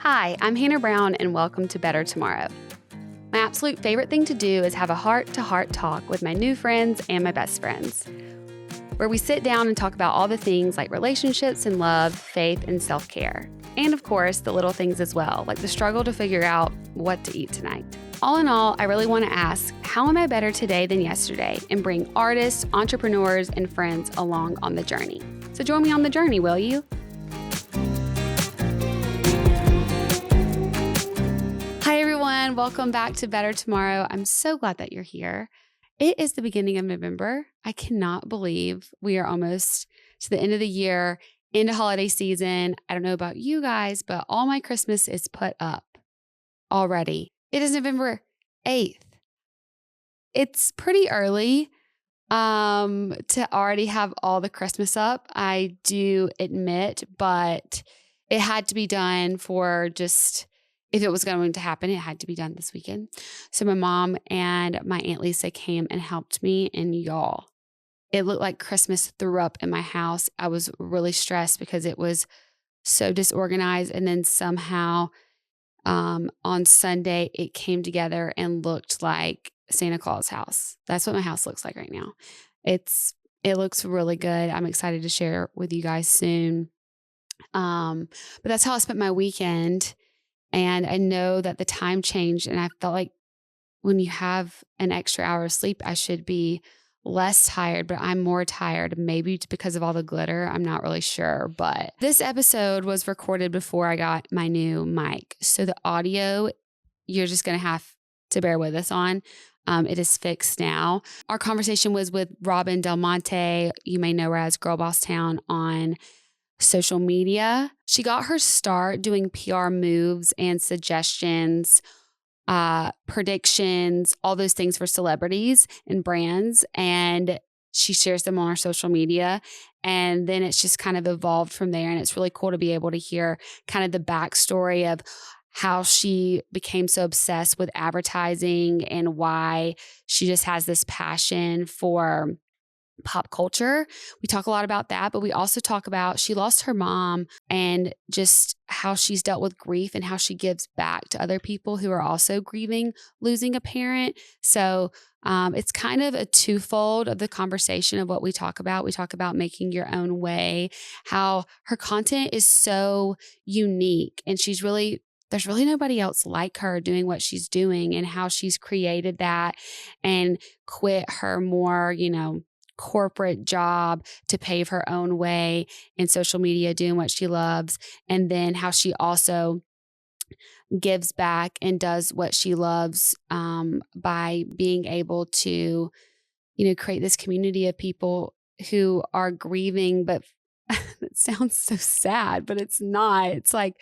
Hi, I'm Hannah Brown, and welcome to Better Tomorrow. My absolute favorite thing to do is have a heart-to-heart talk with my new friends and my best friends, where we sit down and talk about all the things like relationships and love, faith, and self-care. And of course, the little things as well, like the struggle to figure out what to eat tonight. All in all, I really want to ask, how am I better today than yesterday? And bring artists, entrepreneurs, and friends along on the journey. So join me on the journey, will you? Hi, everyone. Welcome back to Better Tomorrow. I'm so glad that you're here. It is the beginning of November. I cannot believe we are almost to the end of the year, into holiday season. I don't know about you guys, but all my Christmas is put up already. It is November 8th. It's pretty early to already have all the Christmas up, I do admit, but it had to be done for just, if it was going to happen, it had to be done this weekend. So my mom and my Aunt Lisa came and helped me, and y'all, it looked like Christmas threw up in my house. I was really stressed because it was so disorganized, and then somehow on Sunday, it came together and looked like Santa Claus house. That's what my house looks like right now. It looks really good. I'm excited to share with you guys soon. But that's how I spent my weekend. And I know that the time changed, and I felt like when you have an extra hour of sleep, I should be less tired, but I'm more tired. Maybe it's because of all the glitter. I'm not really sure. But this episode was recorded before I got my new mic. So the audio, you're just going to have to bear with us on. It is fixed now. Our conversation was with Robyn DelMonte. You may know her as Girlboss Town on social media. She got her start doing PR moves and suggestions, predictions, all those things for celebrities and brands. And she shares them on her social media. And then it's just kind of evolved from there. And it's really cool to be able to hear kind of the backstory of how she became so obsessed with advertising and why she just has this passion for pop culture. We talk a lot about that, but we also talk about she lost her mom and just how she's dealt with grief and how she gives back to other people who are also grieving losing a parent. So it's kind of a twofold of the conversation of what we talk about. We talk about making your own way, how her content is so unique, and there's really nobody else like her doing what she's doing, and how she's created that and quit her more, corporate job to pave her own way in social media, doing what she loves. And then how she also gives back and does what she loves by being able to, create this community of people who are grieving, but it sounds so sad, but it's not. It's like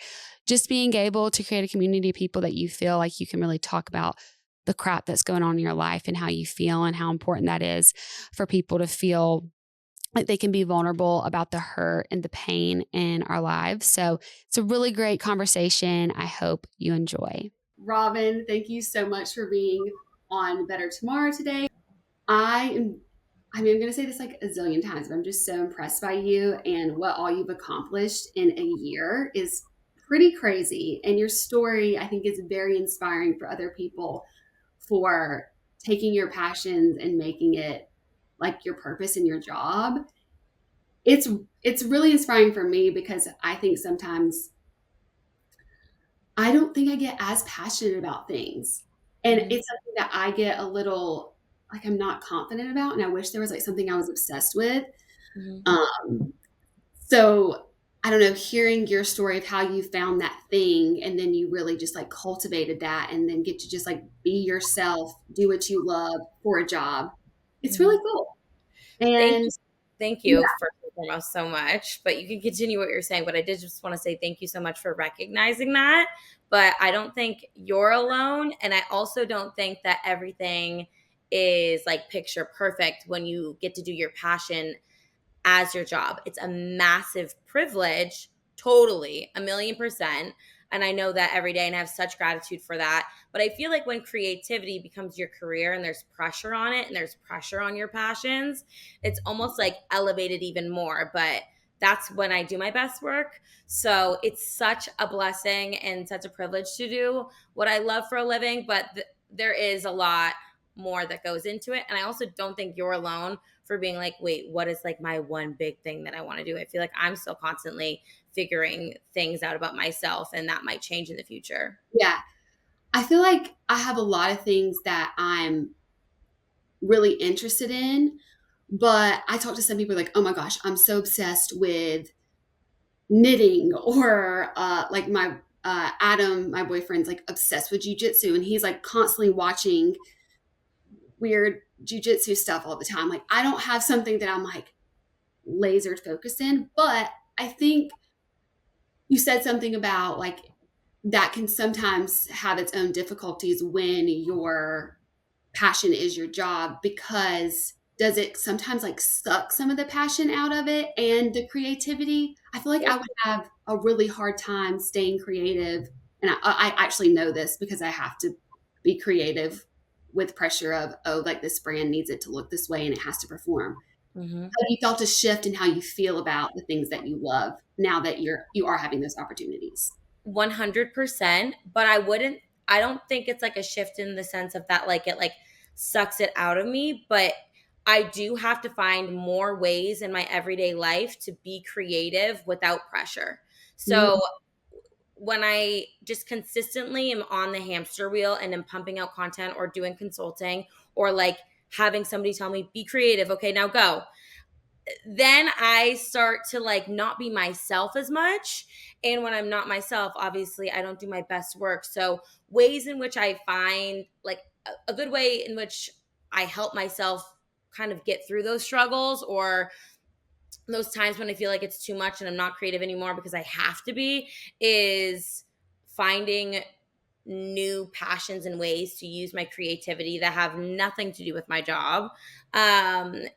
just being able to create a community of people that you feel like you can really talk about the crap that's going on in your life and how you feel, and how important that is for people to feel like they can be vulnerable about the hurt and the pain in our lives. So it's a really great conversation. I hope you enjoy. Robyn, thank you so much for being on Better Tomorrow today. I'm going to say this like a zillion times, but I'm just so impressed by you, and what all you've accomplished in a year is pretty crazy. And your story, I think, is very inspiring for other people for taking your passions and making it like your purpose in your job. It's really inspiring for me, because I think sometimes I don't think I get as passionate about things. And it's something that I get a little like I'm not confident about. And I wish there was like something I was obsessed with. So I don't know, hearing your story of how you found that thing, and then you really just like cultivated that, and then get to just like be yourself, do what you love for a job. It's really cool. And Thank you first and foremost so much. But you can continue what you're saying. But I did just want to say thank you so much for recognizing that. But I don't think you're alone. And I also don't think that everything is like picture perfect when you get to do your passion as your job. It's a massive privilege, totally, 1,000,000%. And I know that every day, and I have such gratitude for that. But I feel like when creativity becomes your career and there's pressure on it and there's pressure on your passions, it's almost like elevated even more. But that's when I do my best work. So it's such a blessing and such a privilege to do what I love for a living, but there is a lot more that goes into it. And I also don't think you're alone for being like, wait, what is like my one big thing that I want to do? I feel like I'm still constantly figuring things out about myself, and that might change in the future. Yeah. I feel like I have a lot of things that I'm really interested in, but I talk to some people like, oh my gosh, I'm so obsessed with knitting, or like my Adam, my boyfriend's like obsessed with jujitsu, and he's like constantly watching weird jujitsu stuff all the time. Like, I don't have something that I'm like laser focused in, but I think you said something about like that can sometimes have its own difficulties when your passion is your job, because does it sometimes like suck some of the passion out of it and the creativity? I feel like I would have a really hard time staying creative. And I actually know this because I have to be creative with pressure of, oh, like this brand needs it to look this way and it has to perform. Mm-hmm. Have you felt a shift in how you feel about the things that you love now that you are having those opportunities? 100%, but I don't think it's like a shift in the sense of that like it like sucks it out of me, but I do have to find more ways in my everyday life to be creative without pressure. Mm, So when I just consistently am on the hamster wheel and am pumping out content or doing consulting, or like having somebody tell me be creative, okay, now go, then I start to like not be myself as much. And when I'm not myself, obviously I don't do my best work. So ways in which I find like a good way in which I help myself kind of get through those struggles, or those times when I feel like it's too much and I'm not creative anymore because I have to be, is finding new passions and ways to use my creativity that have nothing to do with my job.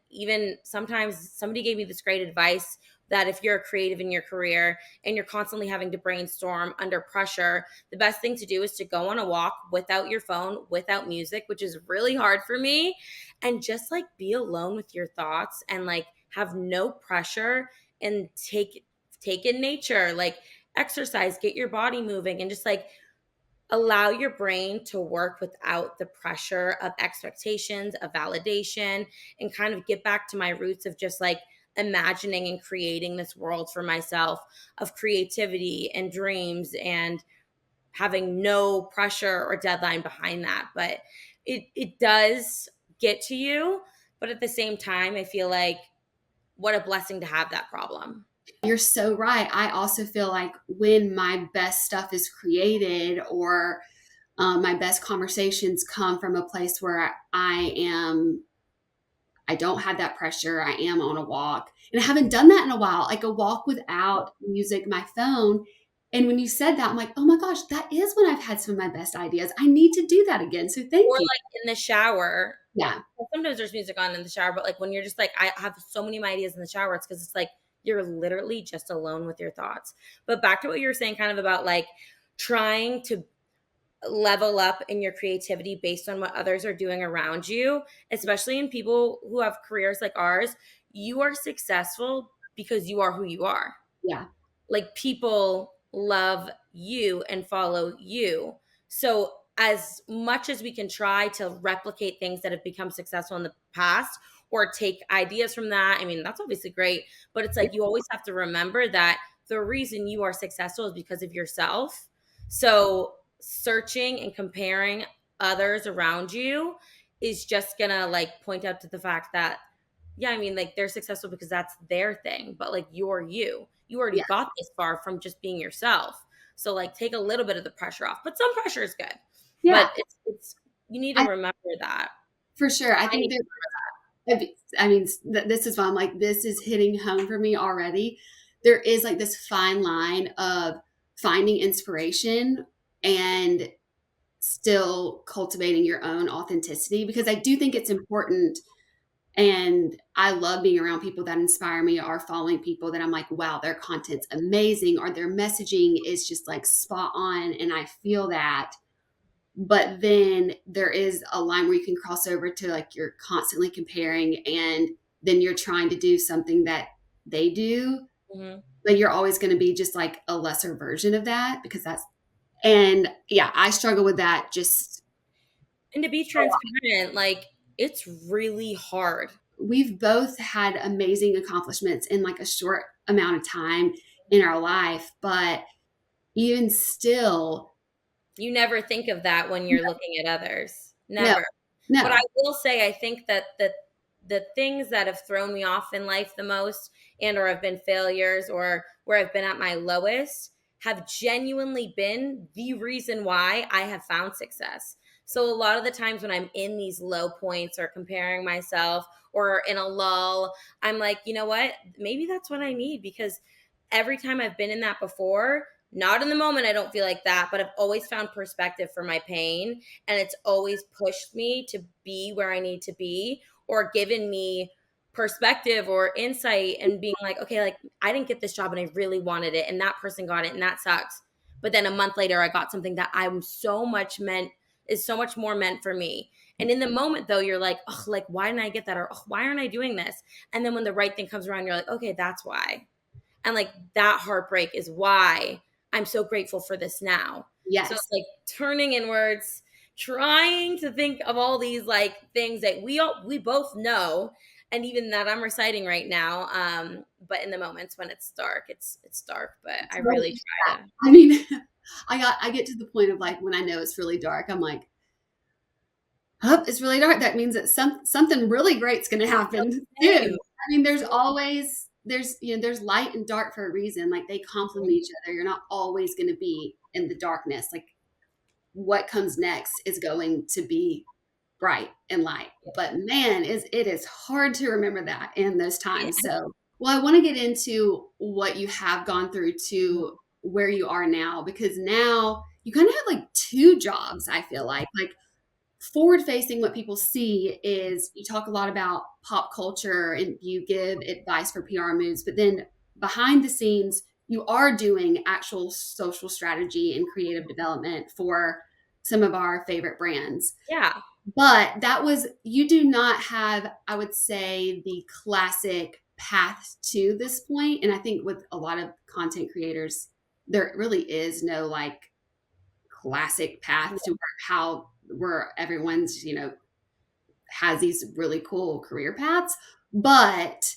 Even sometimes somebody gave me this great advice that if you're a creative in your career and you're constantly having to brainstorm under pressure, the best thing to do is to go on a walk without your phone, without music, which is really hard for me, and just like be alone with your thoughts and like have no pressure, and take in nature, like exercise, get your body moving, and just like allow your brain to work without the pressure of expectations, of validation, and kind of get back to my roots of just like imagining and creating this world for myself of creativity and dreams, and having no pressure or deadline behind that. But it does get to you, but at the same time I feel like what a blessing to have that problem. You're so right. I also feel like when my best stuff is created, or my best conversations come from a place where I don't have that pressure. I am on a walk, and I haven't done that in a while, like a walk without music, my phone. And when you said that, I'm like, oh my gosh, that is when I've had some of my best ideas. I need to do that again. So Or thank you. like in the shower. Yeah. Sometimes there's music on in the shower, but like when you're just like, I have so many of my ideas in the shower, it's because it's like you're literally just alone with your thoughts. But back to what you were saying, kind of about like trying to level up in your creativity based on what others are doing around you, especially in people who have careers like ours. You are successful because you are who you are. Yeah. Like people love you and follow you. So as much as we can try to replicate things that have become successful in the past or take ideas from that, I mean, that's obviously great, but it's like you always have to remember that the reason you are successful is because of yourself. So searching and comparing others around you is just gonna like point out to the fact that, yeah, I mean, like they're successful because that's their thing, but like you're you. You already Yeah. got this far from just being yourself. So like take a little bit of the pressure off, but some pressure is good. Yeah. But it's you need to I, remember that. for sure. I I think need that, I mean, this is why I'm like, this is hitting home for me already. There is like this fine line of finding inspiration and still cultivating your own authenticity, because I do think it's important. And I love being around people that inspire me, or following people that I'm like, wow, their content's amazing, or their messaging is just like spot on. And I feel that. But then there is a line where you can cross over to like you're constantly comparing, and then you're trying to do something that they do. Mhm. but you're always going to be just like a lesser version of that because that's, and yeah, I struggle with that just And to be a lot. transparent, like, it's really hard. We've both had amazing accomplishments in like a short amount of time in our life, but even still, You never think of that when you're looking at others. no, Never. But I no, will say I think that the things that have thrown me off in life the most and or have been failures or where I've been at my lowest have genuinely been the reason why I have found success. So a lot of the times when I'm in these low points or comparing myself or in a lull, I'm like, you know what? Maybe that's what I need because every time I've been in that before, not in the moment, I don't feel like that, but I've always found perspective for my pain. And it's always pushed me to be where I need to be or given me perspective or insight and being like, okay, like I didn't get this job and I really wanted it. And that person got it and that sucks. But then a month later, I got something that I'm so much meant is so much more meant for me. And in the moment, though, you're like, oh, like, why didn't I get that? Or oh, why aren't I doing this? And then when the right thing comes around, you're like, okay, that's why. And like that heartbreak is why I'm so grateful for this now. So yes. it's like turning inwards, trying to think of all these like things that we both know and even that I'm reciting right now. But in the moments when it's dark, it's dark. But I really try to. I mean, I get to the point of like when I know it's really dark, I'm like, oh, it's really dark. That means that something really great's going to happen soon. Same. I mean, there's always there's light and dark for a reason. Like they complement each other. You're not always going to be in the darkness. Like what comes next is going to be bright and light. But man, is it is hard to remember that in those Yeah. times. So, well, I want to get into what you have gone through to where you are now because now you kind of have like two jobs, I feel like forward facing what people see is you talk a lot about pop culture and you give advice for PR moves, but then behind the scenes, you are doing actual social strategy and creative development for some of our favorite brands. Yeah. But that was, you do not have, I would say, the classic path to this point. And I think with a lot of content creators, there really is no like classic path to where everyone's, has these really cool career paths. But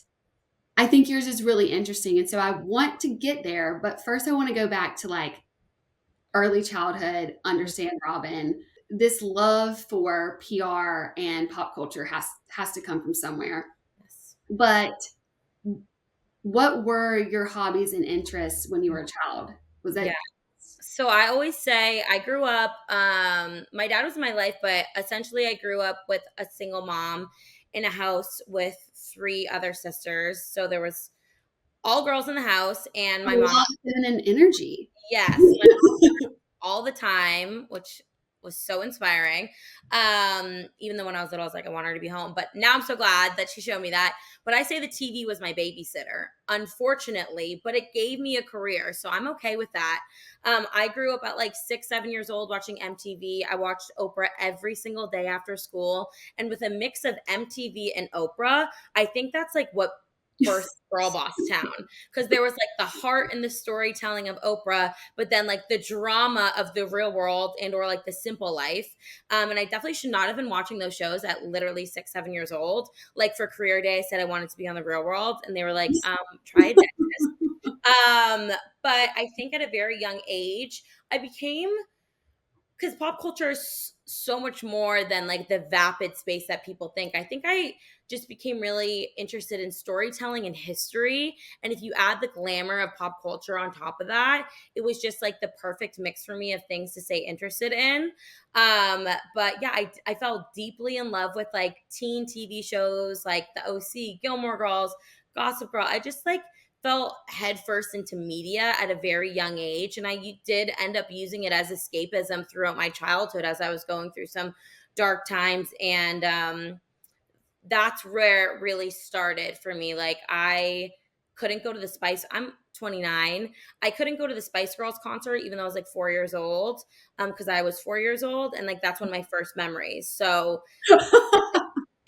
I think yours is really interesting. And so I want to get there. But first, I want to go back to like early childhood, understand Robyn. This love for PR and pop culture has to come from somewhere. Yes. But what were your hobbies and interests when you were a child? Was Yeah. that So I always say I grew up, my dad was in my life, but essentially I grew up with a single mom in a house with three other sisters. So there was all girls in the house and a my mom, lot of feminine energy? yes, my all the time, which was so inspiring. Even though when I was little, I was like, I want her to be home. But now I'm so glad that she showed me that. But I say the TV was my babysitter, unfortunately, but it gave me a career. So I'm okay with that. I grew up at like 6, 7 years old watching MTV. I watched Oprah every single day after school. And with a mix of MTV and Oprah, I think that's like what birthed Girlboss Town because there was like the heart and the storytelling of Oprah, but then like the drama of the real world and or like the simple life. And I definitely should not have been watching those shows at literally 6, 7 years old. Like for career day, I said I wanted to be on the real world, and they were like, try a dentist. But I think at a very young age, I became because pop culture is so much more than like the vapid space that people think. I think I just became really interested in storytelling and history. And if you add the glamour of pop culture on top of that, it was just like the perfect mix for me of things to stay interested in. But yeah, I fell deeply in love with like teen TV shows like The OC, Gilmore Girls, Gossip Girl. I just like fell headfirst into media at a very young age. And I did end up using it as escapism throughout my childhood as I was going through some dark times. And that's where it really started for me. Like, I couldn't go to the I'm 29. I couldn't go to the Spice Girls concert, even though I was like 4 years old, because I was 4 years old. And like, that's one of my first memories. So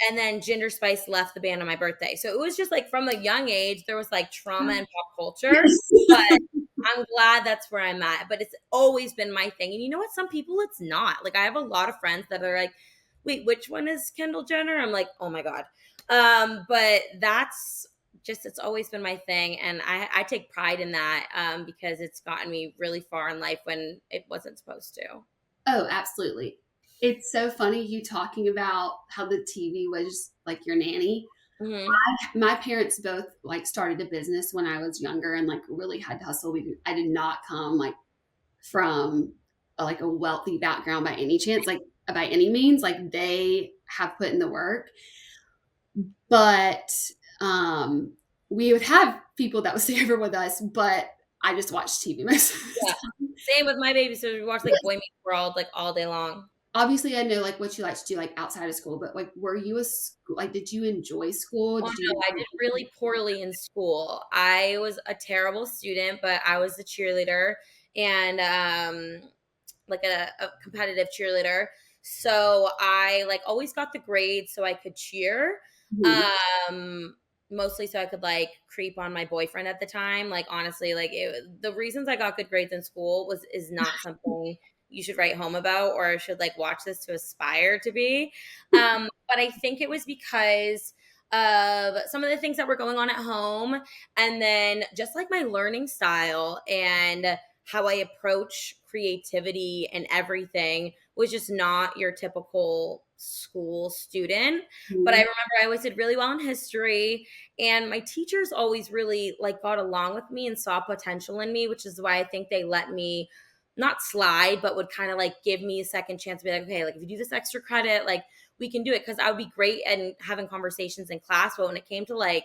and then Ginger Spice left the band on my birthday. So it was just like from a young age, there was like trauma and pop culture, but I'm glad that's where I'm at. But it's always been my thing. And you know what? Some people it's not. Like I have a lot of friends that are like, wait, which one is Kendall Jenner? I'm like, oh my God. But that's just it's always been my thing. And I take pride in that because it's gotten me really far in life when it wasn't supposed to. Oh, absolutely. It's so funny you talking about how the TV was like your nanny. Hmm. My parents both like started a business when I was younger and like really had to hustle. I did not come like from like a wealthy background by any chance, like by any means. Like they have put in the work, but um, we would have people that would stay over with us. But I just watched TV most of the Yeah. time. Same with my babysitters. We watch like Boy Meets World like all day long. Obviously, I know like what you like to do like outside of school, but like were you a school, like did you enjoy school? Oh Did you no, I did really poorly in school. I was a terrible student, but I was the cheerleader and like a competitive cheerleader. So I like always got the grades so I could cheer. Mhm. Um Mostly so I could like creep on my boyfriend at the time. Like honestly, like the reasons I got good grades in school was is not something you should write home about or should like watch this to aspire to be. But I think it was because of some of the things that were going on at home and then just like my learning style and how I approach creativity and everything was just not your typical school student. But I Mhm. remember I always did really well in history and my teachers always really like got along with me and saw potential in me, which is why I think they let me not slide, but would kind of like give me a second chance to be like, okay, like if you do this extra credit, like we can do it. Cause I would be great at having conversations in class. But when it came to like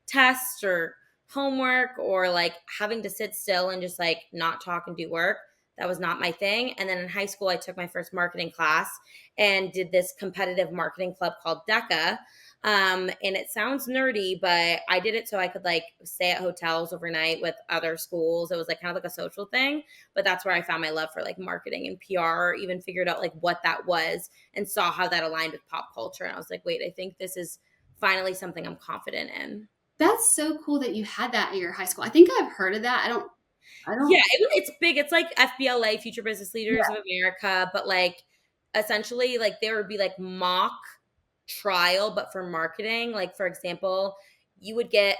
tests or homework or like having to sit still and just like not talk and do work, that was not my thing. And then in high school, I took my first marketing class and did this competitive marketing club called DECA. And it sounds nerdy, but I did it so I could like stay at hotels overnight with other schools. It was like kind of like a social thing, but that's where I found my love for like marketing and PR, even figured out like what that was and saw how that aligned with pop culture. And I was like, wait, I think this is finally something I'm confident in. That's so cool that you had that at your high school. I think I've heard of that. I Yeah, don't, it's big. It's like FBLA, Future Business Leaders of America, but like essentially, like there would be like mock trial, but for marketing. Like for example, you would get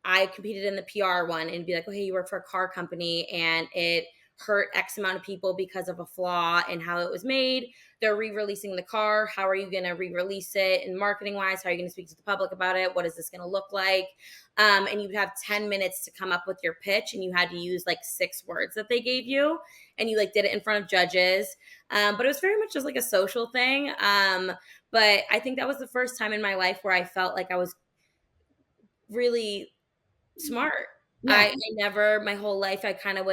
I competed in the PR one and be like, okay, you work for a car company and it hurt X amount of people because of a flaw in how it was made. They're re-releasing the car. How are you going to re-release it? And marketing wise, how are you going to speak to the public about it? What is this going to look like? And you would have 10 minutes to come up with your pitch and you had to use like 6 words that they gave you and you like did it in front of judges. But it was very much just like a social thing. But I think that was the first time in my life where I felt like I was really smart. yeah. I never my whole life I kind of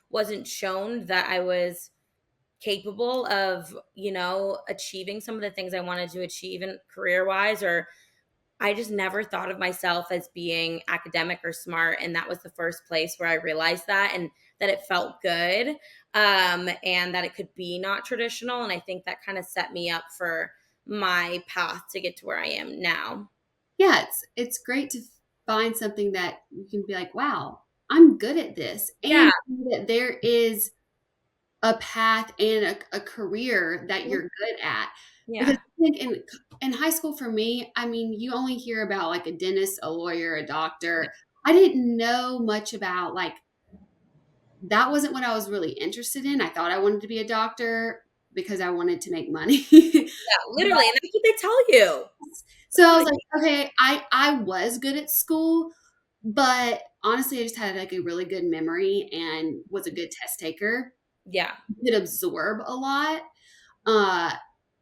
wasn't shown that I was capable of, achieving some of the things I wanted to achieve in career wise, or I just never thought of myself as being academic or smart. And that was the first place where I realized that and that it felt good, and that it could be not traditional. And I think that kind of set me up for my path to get to where I am now. Yeah, it's great to find something that you can be like, wow, I'm good at this. Yeah. And that there is a path and a career that you're good at. Because Yeah. I think in high school for me, I mean, you only hear about like a dentist, a lawyer, a doctor. I didn't know much about like that wasn't what I was really interested in. I thought I wanted to be a doctor because I wanted to make money. Yeah. Literally. And that's what they tell you. So That's I what was they, like, okay, I was good at school, but honestly, I just had like a really good memory and was a good test taker. yeah. Could absorb a lot. Uh,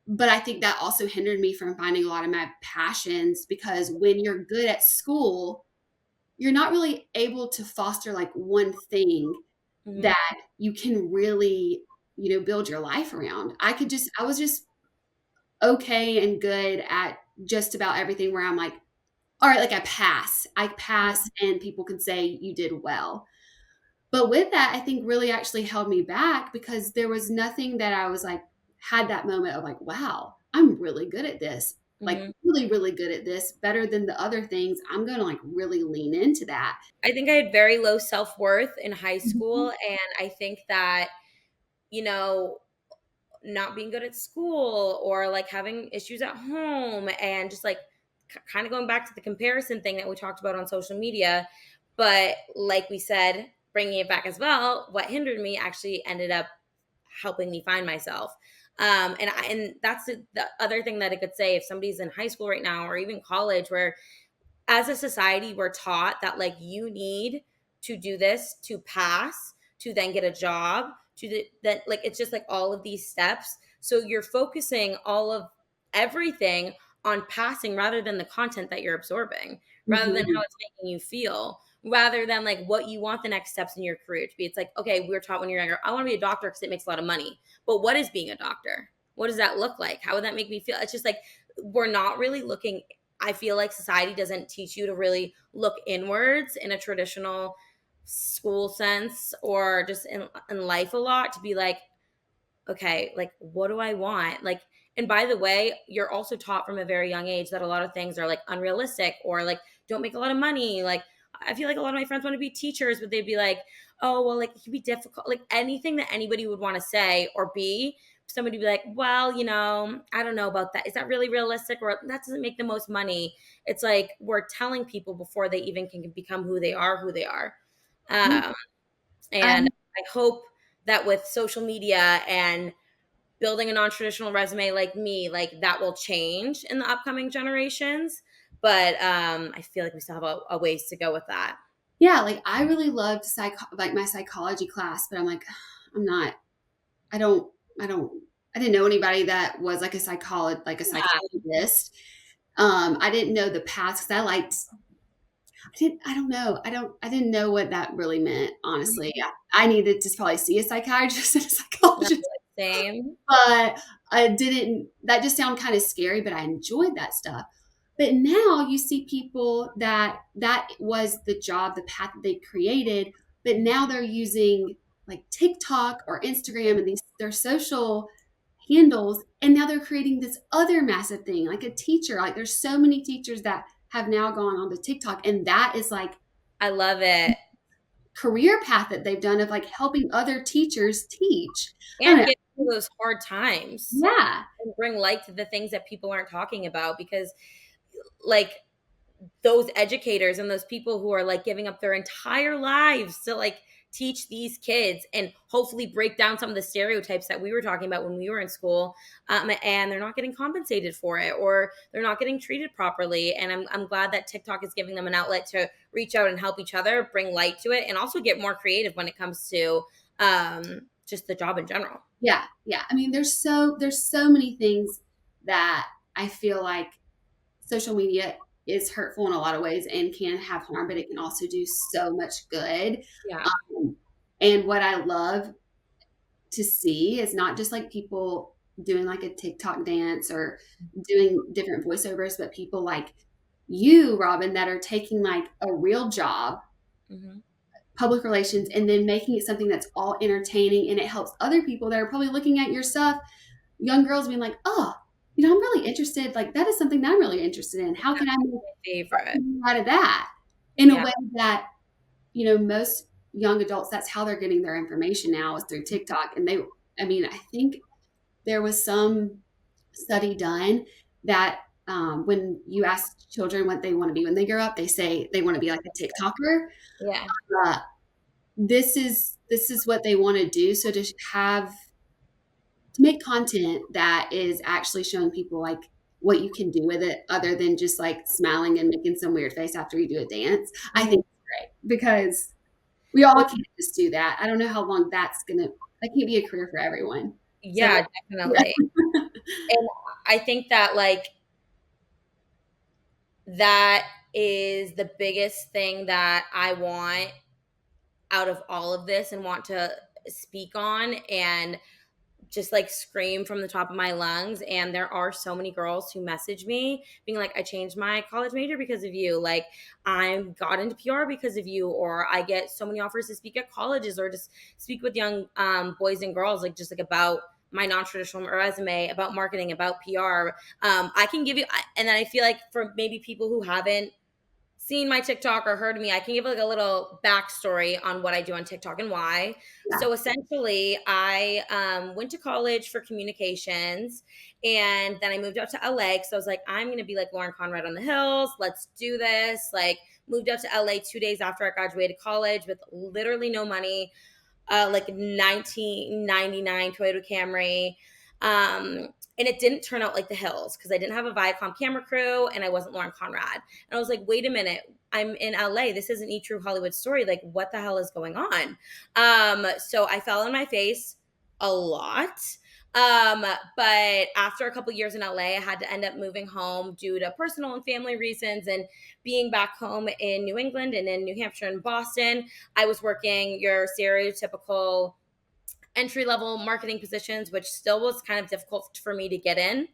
but I think that also hindered me from finding a lot of my passions because when you're good at school, you're not really able to foster like one thing Hmm. that you can really, build your life around. I was just okay and good at just about everything where I'm like, all right, like I pass and people can say you did well. But with that, I think really actually held me back because there was nothing that I was like, had that moment of like, wow, I'm really good at this. like Mhm. really, really good at this, better than the other things, I'm gonna like really lean into that. I think I had very low self-worth in high school, Mhm. and I think that, you know, not being good at school or like having issues at home and just like kind of going back to the comparison thing that we talked about on social media. But like we said, bringing it back as well, what hindered me actually ended up helping me find myself. And that's the other thing that I could say if somebody's in high school right now or even college, where as a society we're taught that like you need to do this to pass to then get a job that like it's just like all of these steps, so you're focusing all of everything on passing rather than the content that you're absorbing, rather than how Mhm. it's making you feel, rather than like what you want the next steps in your career to be. It's like, okay, we were taught when you're younger, I want to be a doctor because it makes a lot of money, but what is being a doctor? What does that look like? How would that make me feel? It's just like we're not really looking. I feel like society doesn't teach you to really look inwards in a traditional school sense or just in life a lot, to be like, okay, like what do I want? Like, and by the way, you're also taught from a very young age that a lot of things are like unrealistic or like don't make a lot of money. Like, I feel like a lot of my friends want to be teachers, but they'd be like, oh, well, like it can be difficult. Like anything that anybody would want to say or be, somebody would be like, well, I don't know about that. Is that really realistic? Or that doesn't make the most money. It's like we're telling people before they even can become who they are, who they are. Yeah. Um, and Um, I hope that with social media and building a non-traditional resume like me, like that will change in the upcoming generations. But I feel like we still have a ways to go with that. yeah, like I really loved like my psychology class, but I'm like, I'm not, I don't, I don't, I didn't know anybody that was like like a Yeah. psychologist. I didn't know the paths 'cause I don't know. I didn't know what that really meant, honestly. Mhm. I needed to probably see a psychiatrist and a No, psychologist, like, same. but I didn't, that just sounded kind of scary, but I enjoyed that stuff. But now you see people that was the job, the path that they created, but now they're using like TikTok or Instagram and these their social handles, and now they're creating this other massive thing like a teacher. Like there's so many teachers that have now gone on to TikTok, and that is like I love it. career path that they've done of like helping other teachers teach. I don't And know. get through those hard times Yeah. and bring light to the things that people aren't talking about, because like those educators and those people who are like giving up their entire lives to like teach these kids and hopefully break down some of the stereotypes that we were talking about when we were in school, and they're not getting compensated for it or they're not getting treated properly. And I'm glad that TikTok is giving them an outlet to reach out and help each other bring light to it and also get more creative when it comes to just the job in general. Yeah. Yeah. I mean, there's so many things that I feel like social media is hurtful in a lot of ways and can have harm, but it can also do so much good. Yeah. Um, and what I love to see is not just like people doing like a TikTok dance or doing different voiceovers, but people like you, Robyn, that are taking like a real job, Hmm. public relations, and then making it something that's all entertaining and it helps other people that are probably looking at your stuff, young girls being like, oh, I'm really interested. Like that is something that I'm really interested in. How can I make Favorite. money out of that in a Yeah. way that, most young adults, that's how they're getting their information now is through TikTok. And I mean, I think there was some study done that when you ask children what they want to be when they grow up, they say they want to be like a TikToker. Yeah. Uh, this is what they want to do. So to make content that is actually showing people like what you can do with it other than just like smiling and making some weird face after you do a dance, I Mhm. think it's great because we all can't just do that. I don't know how long that can't be a career for everyone. So Yeah, yeah. definitely. And I think that like that is the biggest thing that I want out of all of this and want to speak on and just like scream from the top of my lungs. And there are so many girls who message me being like, I changed my college major because of you. Like, I got into PR because of you. Or I get so many offers to speak at colleges or just speak with young boys and girls, like just like about my non-traditional resume, about marketing, about PR. I can give you, and then I feel like for maybe people who haven't seen my TikTok or heard me, I can give like a little backstory on what I do on TikTok and why. Yeah. So essentially, I went to college for communications, and then I moved out to LA because I was like, I'm gonna be like Lauren Conrad on the hills. Let's do this. Like, moved out to LA 2 days after I graduated college with literally no money, like 1999 Toyota Camry. And it didn't turn out like the hills because I didn't have a Viacom camera crew and I wasn't Lauren Conrad. And I was like, wait a minute, I'm in LA. This isn't a true Hollywood story. Like, what the hell is going on? So I fell on my face a lot. But after a couple years in LA, I had to end up moving home due to personal and family reasons. And being back home in New England and in New Hampshire and Boston, I was working your stereotypical entry level marketing positions, which still was kind of difficult for me to get in.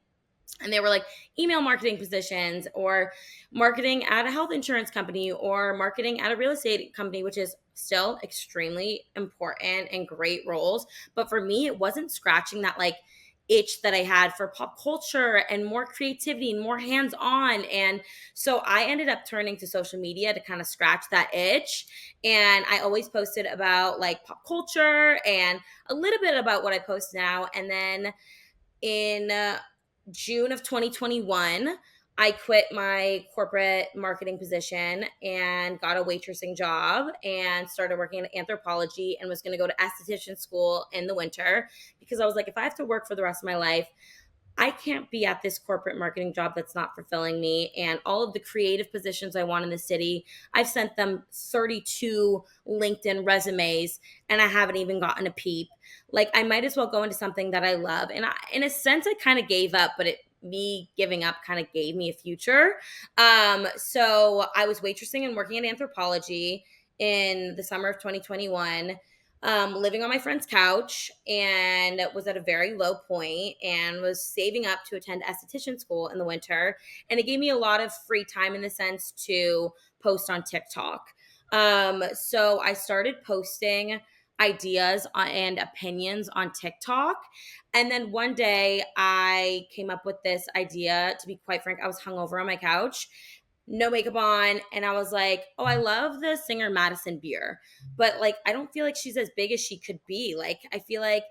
And they were like email marketing positions or marketing at a health insurance company or marketing at a real estate company, which is still extremely important and great roles. But for me, it wasn't scratching that like itch that I had for pop culture and more creativity and more hands on. And so I ended up turning to social media to kind of scratch that itch. And I always posted about like pop culture and a little bit about what I post now. And then in June of 2021, I quit my corporate marketing position and got a waitressing job and started working in Anthropology and was going to go to esthetician school in the winter because I was like, if I have to work for the rest of my life, I can't be at this corporate marketing job that's not fulfilling me. And all of the creative positions I want in the city, I've sent them 32 LinkedIn resumes and I haven't even gotten a peep. Like, I might as well go into something that I love. And in a sense, I kind of gave up, but me giving up kind of gave me a future. So I was waitressing and working at Anthropology in the summer of 2021. Living on my friend's couch and was at a very low point and was saving up to attend esthetician school in the winter. And it gave me a lot of free time in the sense to post on TikTok. So I started posting ideas and opinions on TikTok. And then one day I came up with this idea. To be quite frank, I was hungover on my couch, no makeup on, and I was like, oh, I love the singer Madison Beer, but like I don't feel like she's as big as she could be. Like, I feel like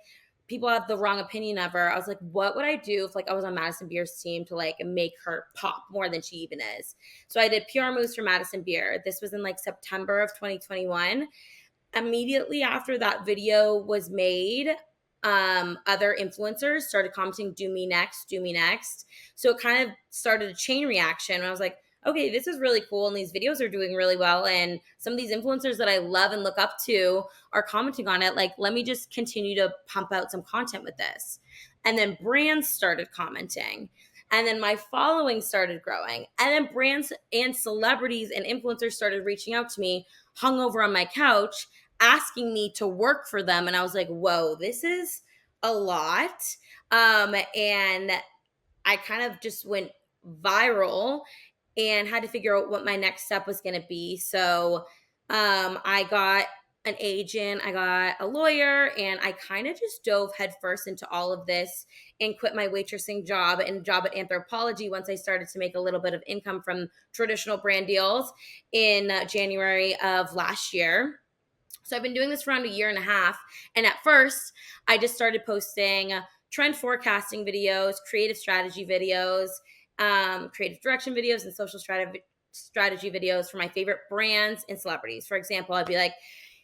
people have the wrong opinion of her. I was like, what would I do if like I was on Madison Beer's team to like make her pop more than she even is? So I did PR moves for Madison Beer. This was in like September of 2021. Immediately after that video was made, other influencers started commenting, do me next, do me next. So it kind of started a chain reaction. And I was like, okay, this is really cool. And these videos are doing really well. And some of these influencers that I love and look up to are commenting on it. Like, let me just continue to pump out some content with this. And then brands started commenting. And then my following started growing. And then brands and celebrities and influencers started reaching out to me, hung over on my couch, asking me to work for them. And I was like, whoa, this is a lot. And I kind of just went viral and had to figure out what my next step was going to be. So I got an agent, I got a lawyer, and I kind of just dove headfirst into all of this and quit my waitressing job and job at Anthropology once I started to make a little bit of income from traditional brand deals in January of last year. So I've been doing this for around a year and a half. And at first, I just started posting trend forecasting videos, creative strategy videos, creative direction videos, and social strategy videos for my favorite brands and celebrities. For example, I'd be like,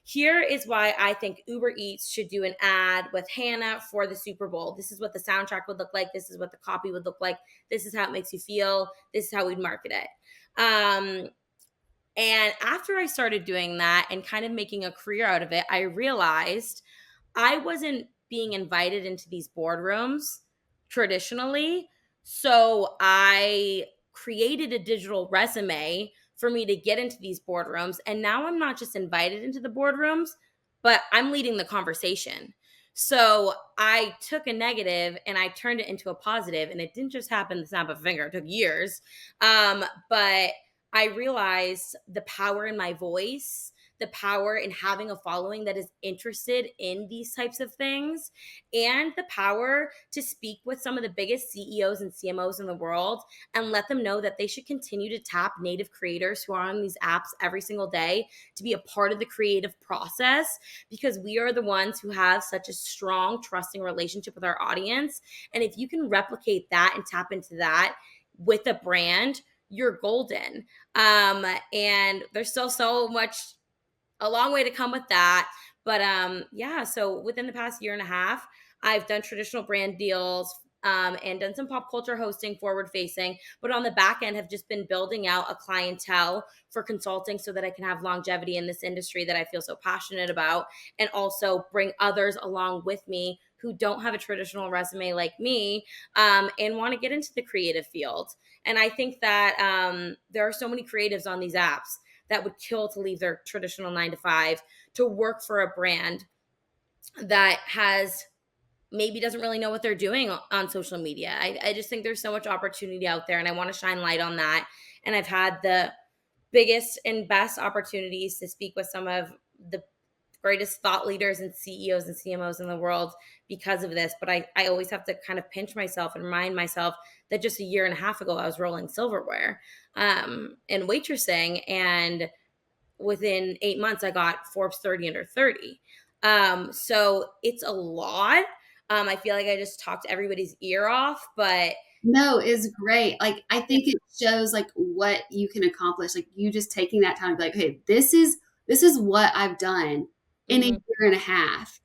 here is why I think Uber Eats should do an ad with Hannah for the Super Bowl. This is what the soundtrack would look like. This is what the copy would look like. This is how it makes you feel. This is how we'd market it. And after I started doing that and kind of making a career out of it, I realized I wasn't being invited into these boardrooms traditionally. So I created a digital resume for me to get into these boardrooms. And now I'm not just invited into the boardrooms, but I'm leading the conversation. So I took a negative and I turned it into a positive, and it didn't just happen the snap of a finger. It took years. But I realized the power in my voice, the power in having a following that is interested in these types of things, and the power to speak with some of the biggest CEOs and CMOs in the world and let them know that they should continue to tap native creators who are on these apps every single day to be a part of the creative process, because we are the ones who have such a strong, trusting relationship with our audience. And if you can replicate that and tap into that with a brand, you're golden. And there's still so much, a long way to come with that. But yeah, so within the past year and a half, I've done traditional brand deals, and done some pop culture hosting forward facing, but on the back end have just been building out a clientele for consulting so that I can have longevity in this industry that I feel so passionate about, and also bring others along with me who don't have a traditional resume like me, and want to get into the creative field. And I think that there are so many creatives on these apps that would kill to leave their traditional 9 to 5 to work for a brand that has maybe doesn't really know what they're doing on social media. I just think there's so much opportunity out there, and I want to shine light on that. And I've had the biggest and best opportunities to speak with some of the greatest thought leaders and CEOs and CMOs in the world because of this. But I always have to kind of pinch myself and remind myself that just a year and a half ago, I was rolling silverware and waitressing. And within 8 months, I got Forbes 30 under 30. So it's a lot. I feel like I just talked everybody's ear off, but No, it's great. Like, I think it shows like what you can accomplish. Like, you just taking that time to be like, "Hey, this is what I've done in a mhm. year and a half."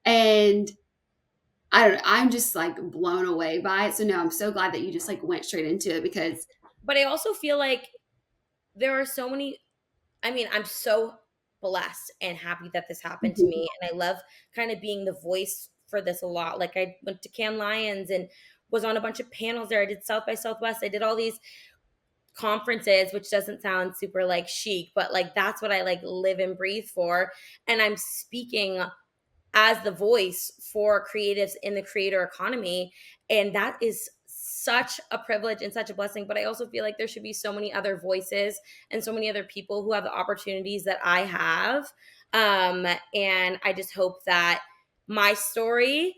And I don't know, I'm just like blown away by it. So no, I'm so glad that you just like went straight into it because But I also feel like there are so many, I mean, I'm so blessed and happy that this happened to Mhm. me. And I love kind of being the voice for this a lot. Like I went to Cannes Lions and was on a bunch of panels there. I did South by Southwest. I did all these conferences, which doesn't sound super like chic, but like that's what I like live and breathe for. And I'm speaking as the voice for creatives in the creator economy. And that is such a privilege and such a blessing. But I also feel like there should be so many other voices and so many other people who have the opportunities that I have. And I just hope that my story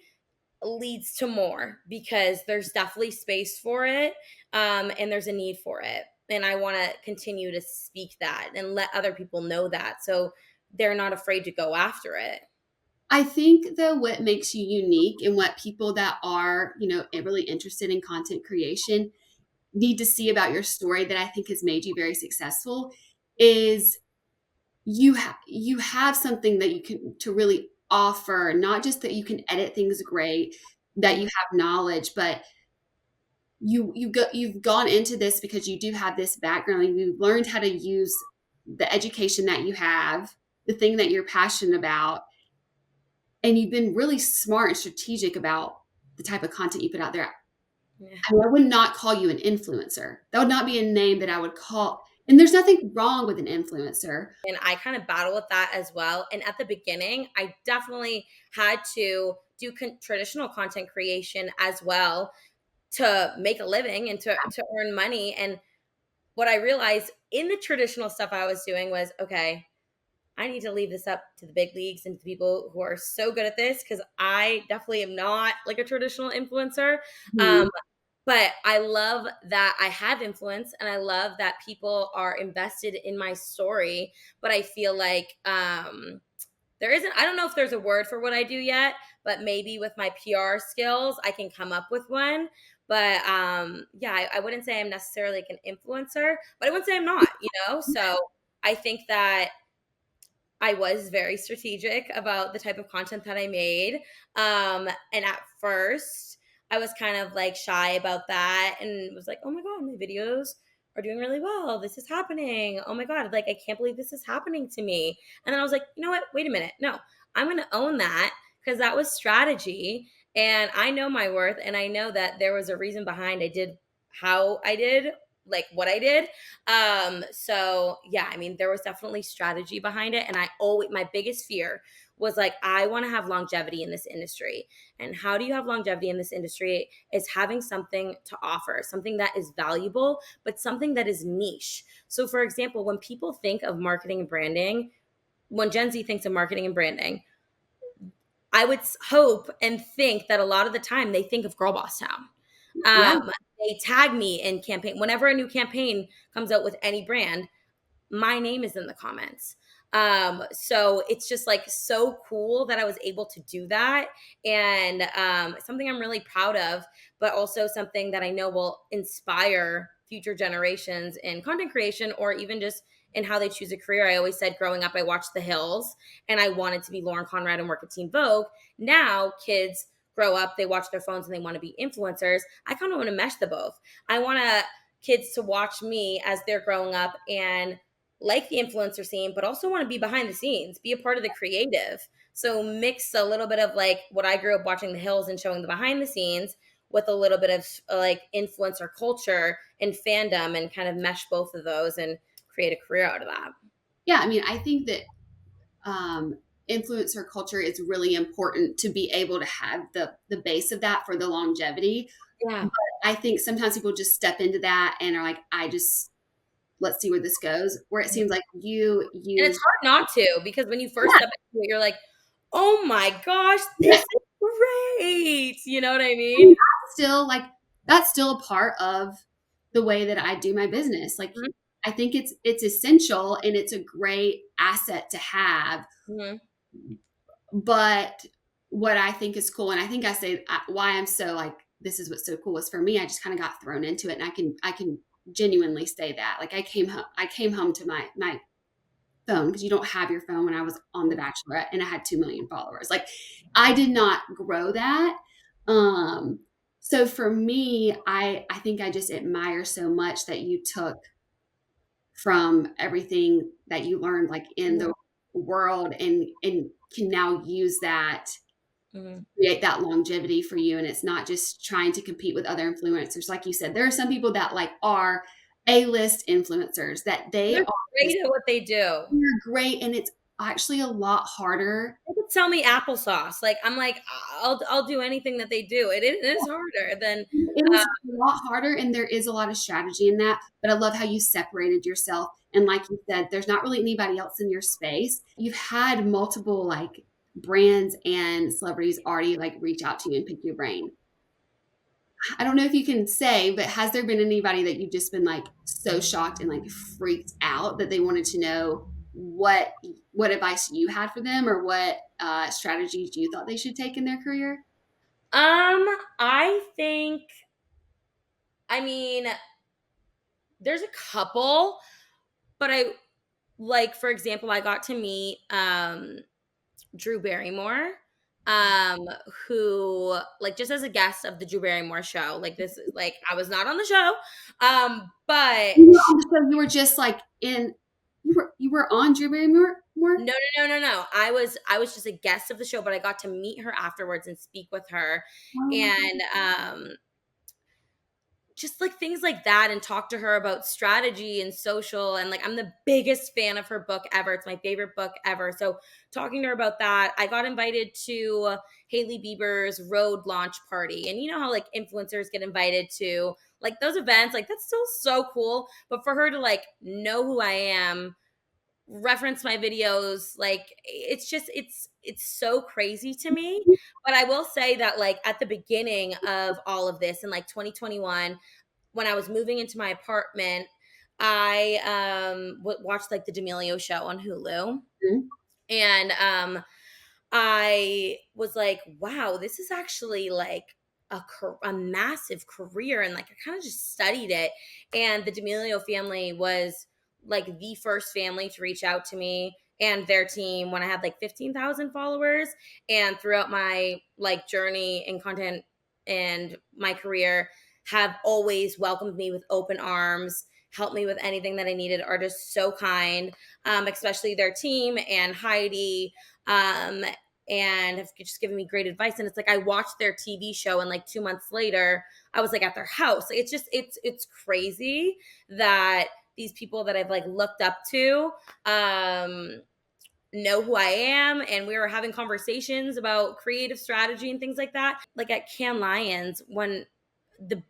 leads to more, because there's definitely space for it, and there's a need for it. And I want to continue to speak that and let other people know that so they're not afraid to go after it. I think though what makes you unique and what people that are, really interested in content creation need to see about your story that I think has made you very successful is you have something that you can to really offer, not just that you can edit things great, that you have knowledge, but you've gone into this because you do have this background and you've learned how to use the education that you have, the thing that you're passionate about, and you've been really smart and strategic about the type of content you put out there. Yeah. I mean, I would not call you an influencer. That would not be a name that I would call, and there's nothing wrong with an influencer. And I kind of battle with that as well. And at the beginning, I definitely had to do traditional content creation as well to make a living and to earn money. And what I realized in the traditional stuff I was doing was, okay, I need to leave this up to the big leagues and to people who are so good at this, because I definitely am not like a traditional influencer. Mhm. Um, but I love that I have influence, and I love that people are invested in my story. But I feel like there isn't, I don't know if there's a word for what I do yet, but maybe with my PR skills, I can come up with one. But yeah, I wouldn't say I'm necessarily like an influencer, but I wouldn't say I'm not, you know? So I think that I was very strategic about the type of content that I made. And at first, I was kind of like shy about that and was like, oh my God, my videos are doing really well. This is happening. Oh my God, like, I can't believe this is happening to me. And then I was like, you know what? Wait a minute. No, I'm going to own that, because that was strategy. And I know my worth. And I know that there was a reason behind I did how I did, like what I did. So yeah, I mean, there was definitely strategy behind it. And I always, my biggest fear was like, I want to have longevity in this industry. And how do you have longevity in this industry is having something to offer, something that is valuable, but something that is niche. So for example, when people think of marketing and branding, when Gen Z thinks of marketing and branding, I would hope and think that a lot of the time they think of Girlbosstown. Yeah. They tag me in campaign whenever a new campaign comes out with any brand. My name is in the comments. So it's just like so cool that I was able to do that, and something I'm really proud of, but also something that I know will inspire future generations in content creation or even just in how they choose a career. I always said growing up, I watched The Hills and I wanted to be Lauren Conrad and work at Teen Vogue. Now kids grow up, they watch their phones and they want to be influencers. I kind of want to mesh the both. I want kids to watch me as they're growing up and like the influencer scene, but also want to be behind the scenes, be a part of the creative. So mix a little bit of like what I grew up watching The Hills and showing the behind the scenes with a little bit of like influencer culture and fandom, and kind of mesh both of those and create a career out of that. Yeah. I mean, I think that influencer culture is really important to be able to have the base of that for the longevity. Yeah. But I think sometimes people just step into that and are like, let's see where this goes. Where it seems like you And it's use, hard not to, because when you first yeah, step into it, you're like, oh my gosh, this is great. You know what I mean? still like that's still a part of the way that I do my business. Like Mhm. I think it's essential and it's a great asset to have. Mhm. But what I think is cool, and I think I say why I'm so like this is what's so cool is for me. I just kind of got thrown into it, and I can genuinely say that. Like I came home to my phone because you don't have your phone when I was on The Bachelorette and I had 2 million followers. Like I did not grow that. Um, so for me, I think I just admire so much that you took from everything that you learned like in Mhm. the world and can now use that Mhm. create that longevity for you, and it's not just trying to compete with other influencers. Like you said, there are some people that like are A-list influencers that they They're are just great at what they do. they're great, and it's actually a lot harder. They could sell me applesauce. Like, I'm like, I'll do anything that they do. It is harder than It is a lot harder, and there is a lot of strategy in that. But I love how you separated yourself. And like you said, there's not really anybody else in your space. You've had multiple like brands and celebrities already like reach out to you and pick your brain. I don't know if you can say, but has there been anybody that you've just been like so shocked and like freaked out that they wanted to know what advice you had for them or what strategies you thought they should take in their career? I think, I mean, there's a couple, but I like, for example, I got to meet Drew Barrymore, um, who, like, just as a guest of the Drew Barrymore show. Like, this is like, I was not on the show, but You were on the show, you were just like in you were on Drew Barrymore? More? no, no, no, no, no. I was just a guest of the show, but I got to meet her afterwards and speak with her, Oh my and just like things like that, and talk to her about strategy and social. And like, I'm the biggest fan of her book ever. It's my favorite book ever. So talking to her about that, I got invited to Hailey Bieber's Road launch party. And you know how like influencers get invited to like those events, like that's still so cool. But for her to like know who I am, reference my videos, like it's so crazy to me. But I will say that like at the beginning of all of this in like 2021, when I was moving into my apartment, I watched like the D'Amelio show on Hulu, God. and I was like, wow, this is actually like a massive career. And like, I kind of just studied it. And the D'Amelio family was like the first family to reach out to me and their team when I had like 15,000 followers. And throughout my like journey in content and my career, have always welcomed me with open arms, helped me with anything that I needed, are just so kind, especially their team and Heidi. Um, and have just given me great advice. And it's like I watched their TV show, and like 2 months later, I was like at their house. Like, it's just it's crazy that these people that I've like looked up to know who I am, and we were having conversations about creative strategy and things like that. Like at Cannes Lions, when the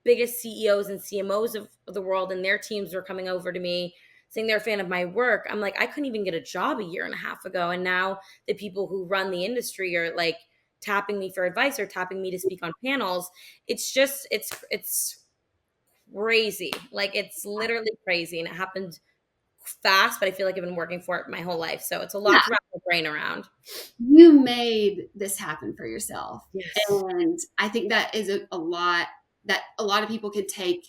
biggest CEOs and CMOs of the world and their teams were coming over to me saying they're a fan of my work. I'm like, I couldn't even get a job a year and a half ago. And now the people who run the industry are like tapping me for advice or tapping me to speak on panels. It's just, it's crazy. Like it's literally crazy. And it happened fast, but I feel like I've been working for it my whole life. So it's a lot Yeah. to wrap my brain around. You made this happen for yourself. Yes. And I think that is a lot that a lot of people can take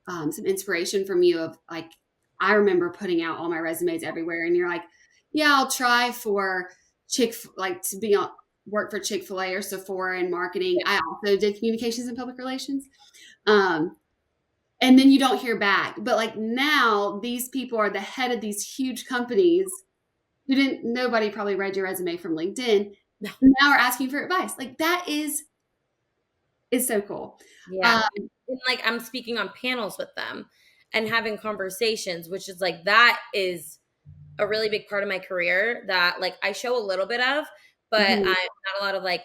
some inspiration from you of like, I remember putting out all my resumes everywhere and you're like, yeah, I'll try for like to be on work for Chick-fil-A or Sephora in marketing. I also did communications and public relations. And then you don't hear back. But like now these people are the head of these huge companies who nobody probably read your resume from LinkedIn. No. Now are asking for advice. Like that is so cool. Yeah. And like I'm speaking on panels with them and having conversations, which is like, that is a really big part of my career that like I show a little bit of, but Mhm. I'm not a lot of like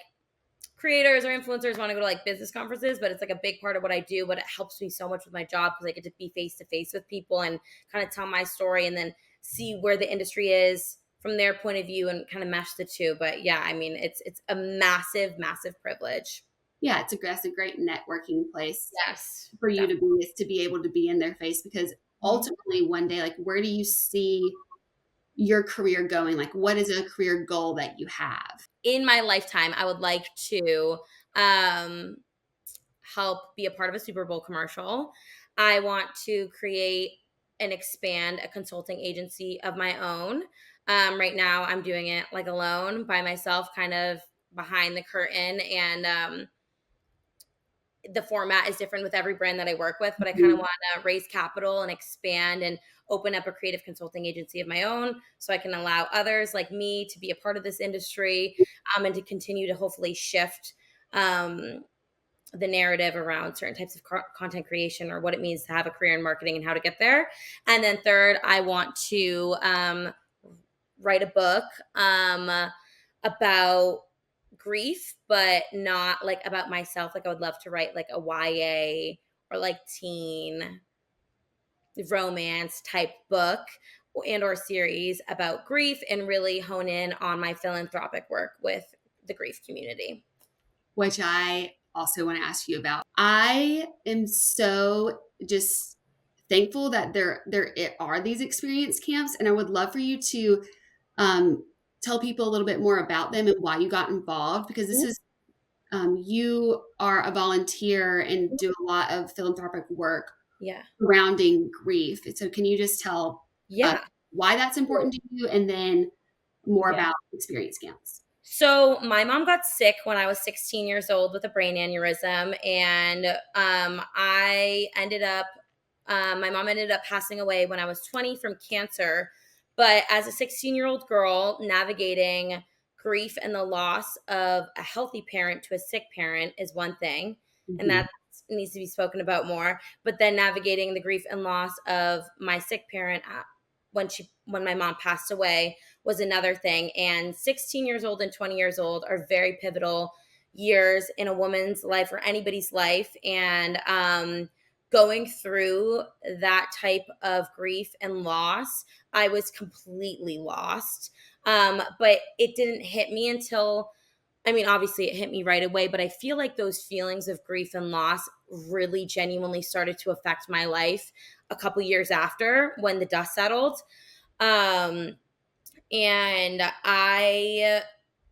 creators or influencers want to go to like business conferences, but it's like a big part of what I do. But it helps me so much with my job because I get to be face to face with people and kind of tell my story and then see where the industry is from their point of view and kind of mesh the two. But yeah, I mean, it's a massive, massive privilege. Yeah, that's a great networking place Yes. for you to be, is to be able to be in their face, because ultimately one day, like, where do you see your career going? Like, what is a career goal that you have? In my lifetime, I would like to help be a part of a Super Bowl commercial. I want to create and expand a consulting agency of my own. Right now, I'm doing it like alone by myself, kind of behind the curtain. And the format is different with every brand that I work with, but I kind of want to raise capital and expand and open up a creative consulting agency of my own so I can allow others like me to be a part of this industry, and to continue to hopefully shift the narrative around certain types of content creation or what it means to have a career in marketing and how to get there. And then third, I want to write a book about grief, but not like about myself. Like I would love to write like a YA or like teen romance type book and or series about grief and really hone in on my philanthropic work with the grief community. Which I also want to ask you about. I am so just thankful that there are these experience camps, and I would love for you to tell people a little bit more about them and why you got involved, because this is you are a volunteer and do a lot of philanthropic work surrounding grief. So can you just tell why that's important to you, and then more about experience camps? So my mom got sick when I was 16 years old with a brain aneurysm, and I ended up my mom ended up passing away when I was 20 from cancer. But as a 16-year-old girl, navigating grief and the loss of a healthy parent to a sick parent is one thing, and that needs to be spoken about more. But then navigating the grief and loss of my sick parent when my mom passed away was another thing. And 16 years old and 20 years old are very pivotal years in a woman's life or anybody's life. And going through that type of grief and loss, I was completely lost. But it didn't hit me until, I mean, obviously it hit me right away, but I feel like those feelings of grief and loss really genuinely started to affect my life a couple years after, when the dust settled. And I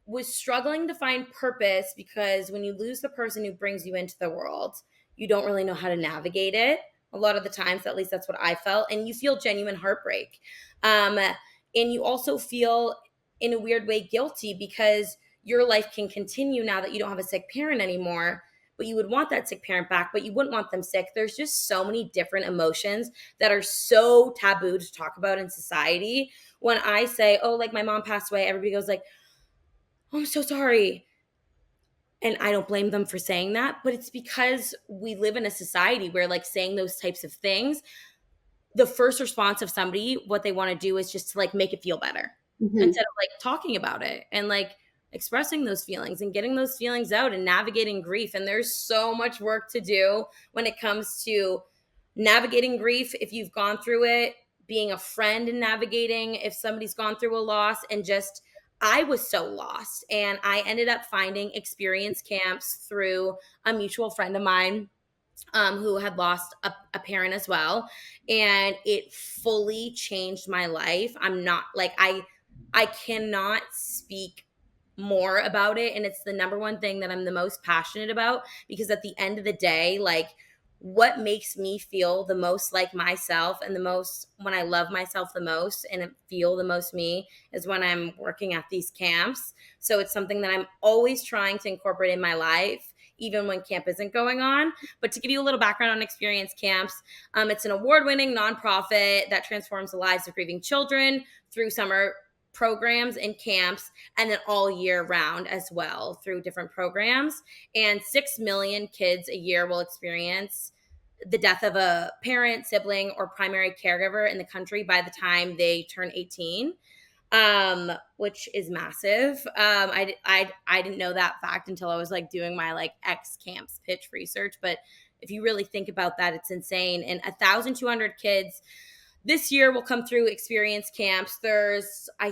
was struggling to find purpose, because when you lose the person who brings you into the world, you don't really know how to navigate it. A lot of the times, at least that's what I felt. And you feel genuine heartbreak. And you also feel, in a weird way, guilty, because your life can continue now that you don't have a sick parent anymore, but you would want that sick parent back, but you wouldn't want them sick. There's just so many different emotions that are so taboo to talk about in society. When I say, oh, like my mom passed away, everybody goes like, oh, I'm so sorry. And I don't blame them for saying that, but it's because we live in a society where like saying those types of things, the first response of somebody, what they want to do is just to like make it feel better instead of like talking about it and like expressing those feelings and getting those feelings out and navigating grief. And there's so much work to do when it comes to navigating grief if you've gone through it, being a friend and navigating if somebody's gone through a loss, and just I was so lost. And I ended up finding experience camps through a mutual friend of mine, who had lost a parent as well, and it fully changed my life. I'm not like I cannot speak more about it, and it's the number one thing that I'm the most passionate about, because at the end of the day, like, what makes me feel the most like myself, and the most when I love myself the most and feel the most me, is when I'm working at these camps. So it's something that I'm always trying to incorporate in my life, even when camp isn't going on. But to give you a little background on experience camps, it's an award-winning nonprofit that transforms the lives of grieving children through summer programs and camps, and then all year round as well through different programs. And 6 million kids a year will experience the death of a parent, sibling, or primary caregiver in the country by the time they turn 18, which is massive. I didn't know that fact until I was like doing my like X camps pitch research. But if you really think about that, it's insane. And 1,200 kids this year will come through experience camps. There's, I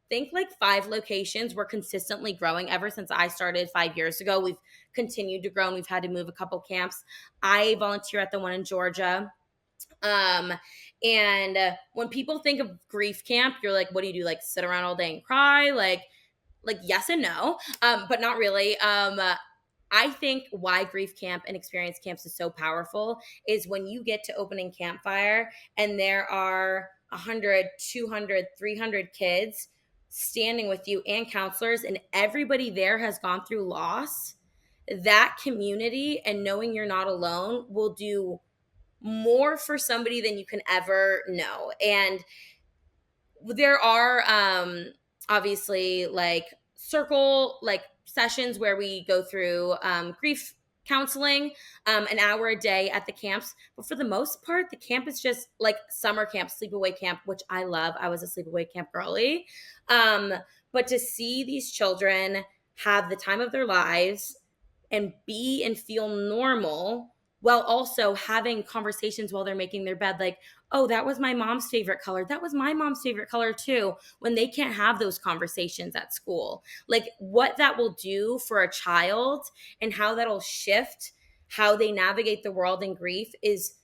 think, like 5 locations. We're consistently growing ever since I started 5 years ago. We've continued to grow, and we've had to move a couple camps. I volunteer at the one in Georgia. Um, and when people think of grief camp, you're like, what do you do? Like sit around all day and cry? Like yes and no, but not really. I think why grief camp and experience camps is so powerful is when you get to opening campfire and there are 100, 200, 300 kids standing with you and counselors, and everybody there has gone through loss. That community and knowing you're not alone will do more for somebody than you can ever know. And there are obviously like circle like sessions where we go through grief counseling, an hour a day at the camps. But for the most part, the camp is just like summer camp, sleepaway camp, which I love. I was a sleepaway camp girly. But to see these children have the time of their lives and be and feel normal while also having conversations while they're making their bed, like, oh, that was my mom's favorite color. That was my mom's favorite color too. When they can't have those conversations at school, like what that will do for a child and how that'll shift how they navigate the world in grief is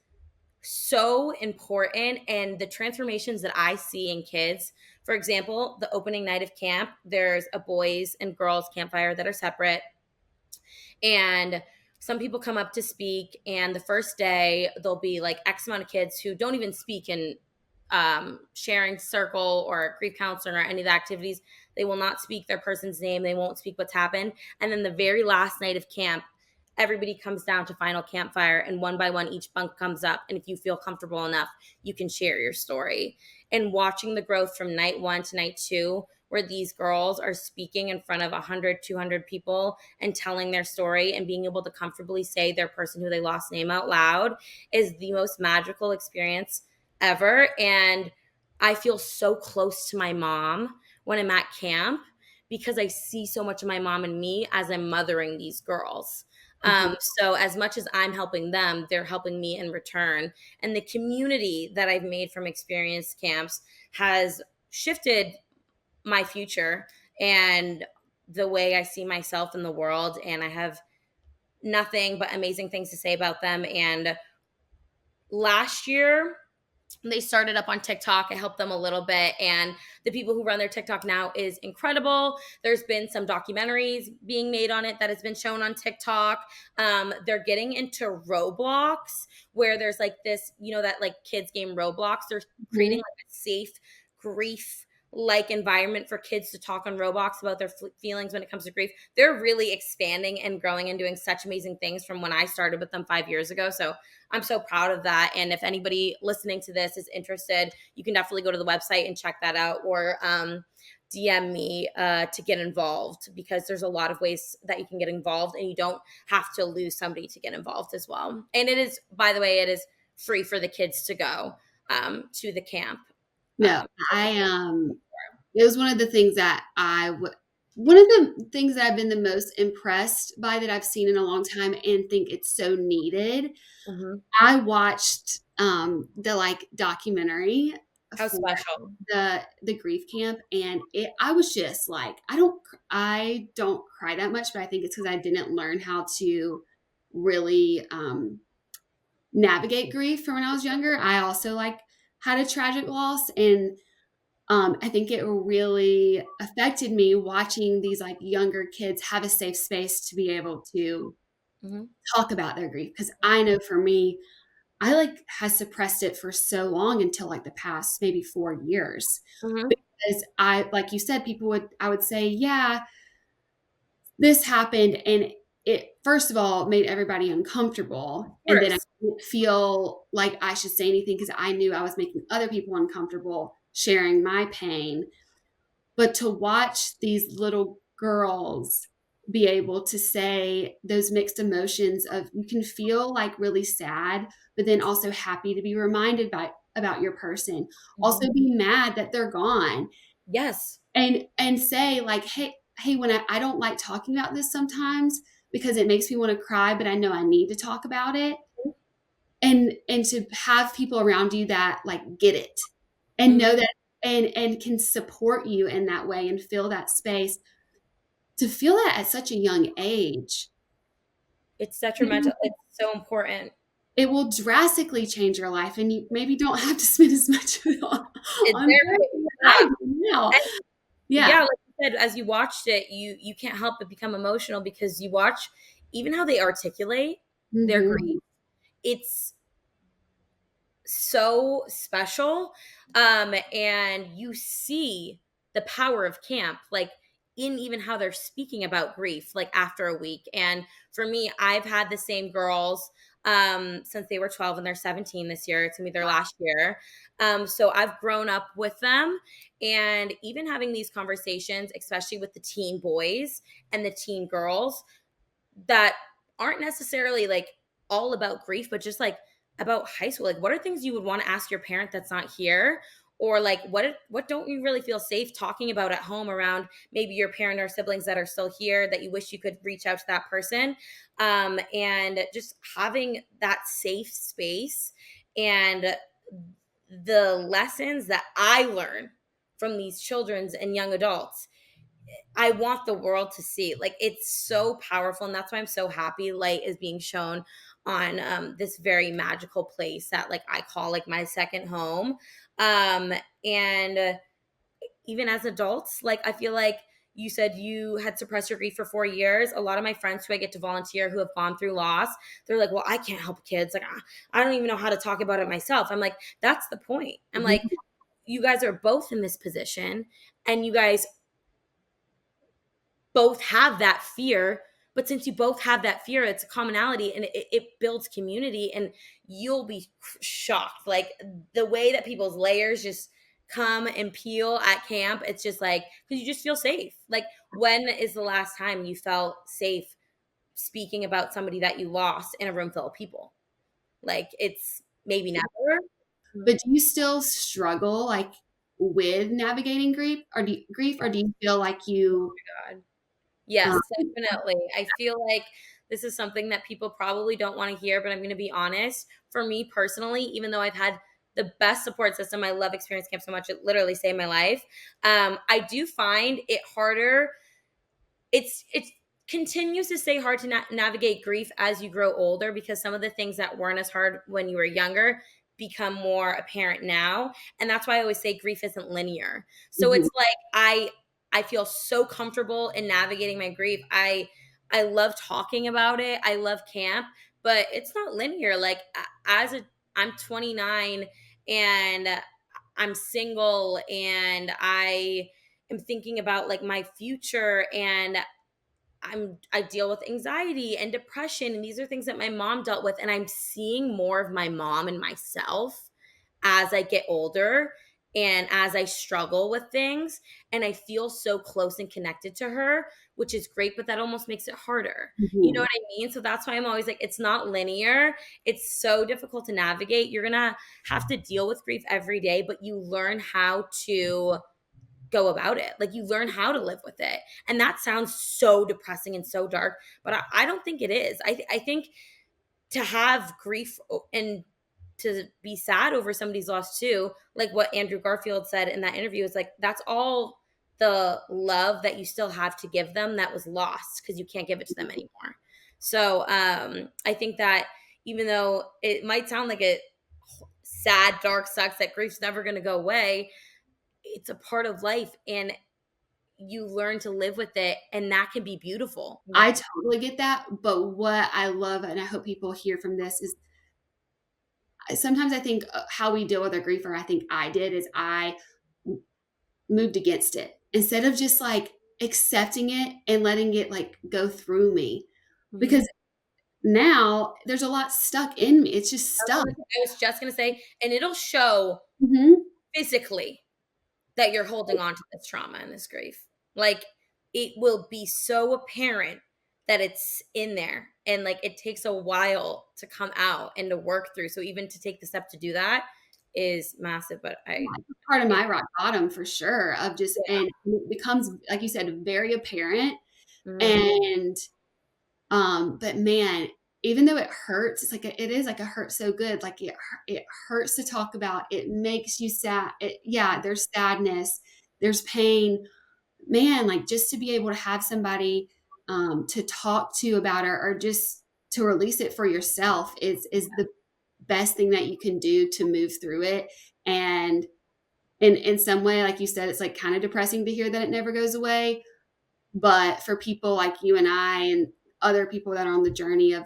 so important. And the transformations that I see in kids, for example, the opening night of camp, there's a boys and girls campfire that are separate. And some people come up to speak, and the first day there'll be like X amount of kids who don't even speak in sharing circle or grief counseling or any of the activities. They will not speak their person's name. They won't speak what's happened. And then the very last night of camp, everybody comes down to final campfire, and one by one each bunk comes up, and if you feel comfortable enough, you can share your story. And watching the growth from night 1 to night 2, where these girls are speaking in front of 100, 200 people and telling their story and being able to comfortably say their person who they lost name out loud, is the most magical experience ever. And I feel so close to my mom when I'm at camp, because I see so much of my mom in me as I'm mothering these girls. So as much as I'm helping them, they're helping me in return. And the community that I've made from experience camps has shifted my future and the way I see myself in the world. And I have nothing but amazing things to say about them. And last year, they started up on TikTok. I helped them a little bit. And the people who run their TikTok now is incredible. There's been some documentaries being made on it that has been shown on TikTok. They're getting into Roblox, where there's like this, you know, that like kids game Roblox. They're creating like a safe grief like environment for kids to talk on Roblox about their feelings when it comes to grief. They're really expanding and growing and doing such amazing things from when I started with them 5 years ago. So I'm so proud of that. And if anybody listening to this is interested, you can definitely go to the website and check that out, or DM me to get involved, because there's a lot of ways that you can get involved, and you don't have to lose somebody to get involved as well. And it is, by the way, it is free for the kids to go to the camp. No, it was one of the things that one of the things that I've been the most impressed by that I've seen in a long time and think it's so needed. Mm-hmm. I watched the like documentary How for special. the grief camp, and I was just like, I don't cry that much, but I think it's because I didn't learn how to really navigate grief from when I was younger. I also like had a tragic loss, and I think it really affected me watching these like younger kids have a safe space to be able to Mhm. talk about their grief. Because I know for me, I like has suppressed it for so long until like the past maybe 4 years. Mhm. Because like you said, I would say, yeah, this happened, and it first of all made everybody uncomfortable, Of and then I course. didn't feel like I should say anything because I knew I was making other people uncomfortable sharing my pain. But to watch these little girls be able to say those mixed emotions of you can feel like really sad, but then also happy to be reminded about your person. Mhm. Also be mad that they're gone, Yes. and say like, hey, when I don't like talking about this sometimes because it makes me want to cry, but I know I need to talk about it. And to have people around you that like get it and know Mhm. that and can support you in that way and fill that space, to feel that at such a young age, It's detrimental. It's so important. it will drastically change your life, and you maybe don't have to spend as much It's on therapy very as I yeah. do now. And Yeah. yeah, like you said, as you watched it, you can't help but become emotional because you watch even how they articulate their grief. Mhm. It's so special. And you see the power of camp, like in even how they're speaking about grief, like after a week. And for me, I've had the same girls since they were 12 and they're 17 this year. It's gonna be their last year. So I've grown up with them. And even having these conversations, especially with the teen boys and the teen girls, that aren't necessarily like all about grief, but just like about high school. Like, what are things you would want to ask your parent that's not here? Or like, what don't you really feel safe talking about at home around maybe your parent or siblings that are still here that you wish you could reach out to that person, and just having that safe space and the lessons that I learn from these children's and young adults I want the world to see. Like it's so powerful, and that's why I'm so happy light is being shown on this very magical place that like I call like my second home. And even as adults, like I feel like you said you had suppressed your grief for 4 years. A lot of my friends who I get to volunteer who have gone through loss, they're like, "Well, I can't help kids. Like I don't even know how to talk about it myself." I'm like, "That's the point." I'm like, Mhm. you guys are both in this position, and you guys both have that fear, but since you both have that fear, it's a commonality, and it builds community, and you'll be shocked like the way that people's layers just come and peel at camp. It's just like because you just feel safe. Like when is the last time you felt safe speaking about somebody that you lost in a room full of people? Like it's maybe never. But do you still struggle like with navigating grief, or do you feel like you God. Yes, um, definitely. I feel like this is something that people probably don't want to hear, but I'm going to be honest. For me personally, even though I've had the best support system, I love Experience Camp so much, it literally saved my life. I do find it harder. It continues to stay hard to navigate grief as you grow older because some of the things that weren't as hard when you were younger become more apparent now, and that's why I always say grief isn't linear. So mhm, it's like I feel so comfortable in navigating my grief. I love talking about it. I love camp, but it's not linear. Like as a I'm 29 and I'm single and I am thinking about like my future, and I deal with anxiety and depression, and these are things that my mom dealt with, and I'm seeing more of my mom and myself as I get older and as I struggle with things, and I feel so close and connected to her, which is great, but that almost makes it harder. You know mhm. what I mean? So that's why I'm always like it's not linear. It's so difficult to navigate. You're going to have to deal with grief every day, but you learn how to go about it. Like you learn how to live with it. And that sounds so depressing and so dark, but I don't think it is. I think to have grief and to be sad over somebody's loss too. Like what Andrew Garfield said in that interview is like, that's all the love that you still have to give them that was lost because you can't give it to them anymore. So I think that even though it might sound like it sad, dark, sucks, that grief's never going to go away, it's a part of life, and you learn to live with it, and that can be beautiful. I totally get that. But what I love, and I hope people hear from this, is sometimes I think how we deal with our grief, or I think I did, is I moved against it instead of just like accepting it and letting it like go through me. Because now there's a lot stuck in me. It's just stuck. I was just going to say, and it'll show Mhm. physically that you're holding on to this trauma and this grief. Like it will be so apparent that it's in there, and like it takes a while to come out and to work through. So even to take the step to do that is massive. But Part of my rock bottom for sure, of just, yeah. and it becomes, like you said, very apparent. Mhm. And but man, even though it hurts, it's like it is like a hurt so good. Like it hurts to talk about. It makes you sad. Yeah, there's sadness, there's pain. Man, like just to be able to have somebody to talk to about it, or just to release it for yourself is the best thing that you can do to move through it. And in some way, like you said, it's like kind of depressing to hear that it never goes away. But for people like you and I and other people that are on the journey of,